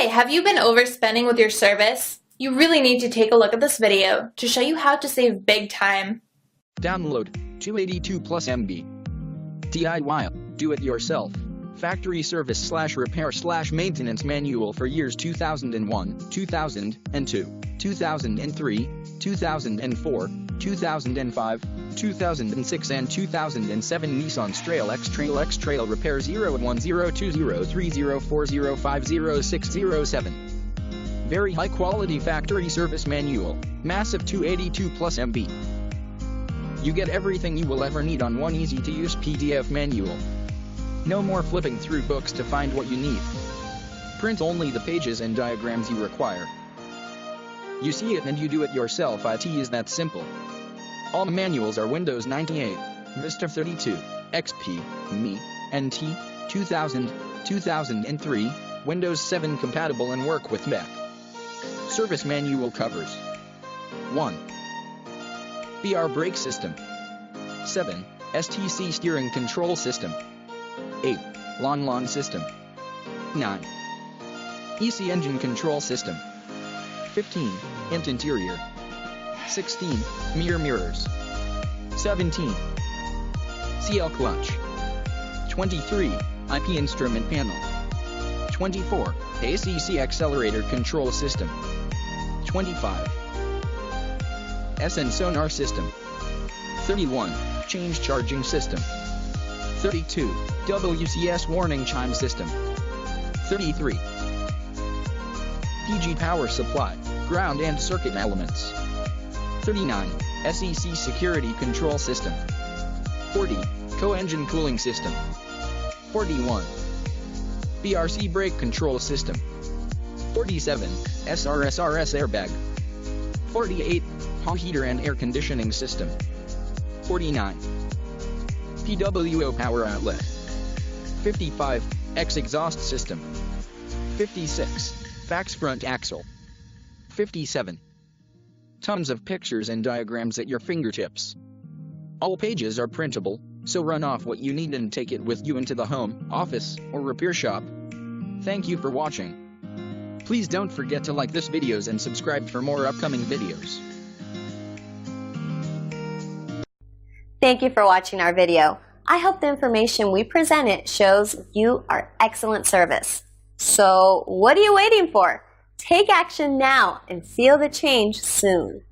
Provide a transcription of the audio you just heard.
Hey, have you been overspending with your service? You really need to take a look at this video to show you how to save big time. Download 282 plus MB. DIY, do it yourself. Factory service / repair / maintenance manual for years 2001, 2002, 2003, 2004, 2005, 2006 and 2007 Nissan Trail Repair 01020304050607. Very high quality factory service manual, massive 282 plus MB. You get everything you will ever need on one easy to use PDF manual. No more flipping through books to find what you need. Print only the pages and diagrams you require. You see it and you do it yourself. IT is that simple. All manuals are Windows 98, Vista 32, XP, ME, NT, 2000, 2003, Windows 7 compatible and work with Mac. Service manual covers 1. BR brake system. 7. STC steering control system. 8. Lawn system. 9. EC engine control system. 15. INT interior. 16. Mirrors. 17. CL clutch. 23. IP instrument panel. 24. ACC accelerator control system. 25. SN sonar system. 31. Change charging system. 32. WCS warning chime system. 33. PG power supply, ground and circuit elements. 39. SEC security control system. 40. Co-engine cooling system. 41. BRC brake control system. 47. SRS airbag. 48. Hall heater and air conditioning system. 49. PWO power outlet. 55. X exhaust system. 56. Fax front axle. 57. Tons of pictures and diagrams at your fingertips. All pages are printable, so run off what you need and take it with you into the home, office, or repair shop. Thank you for watching. Please don't forget to like this videos and subscribe for more upcoming videos. Thank you for watching our video. I hope the information we presented shows you our excellent service. So what are you waiting for? Take action now and feel the change soon.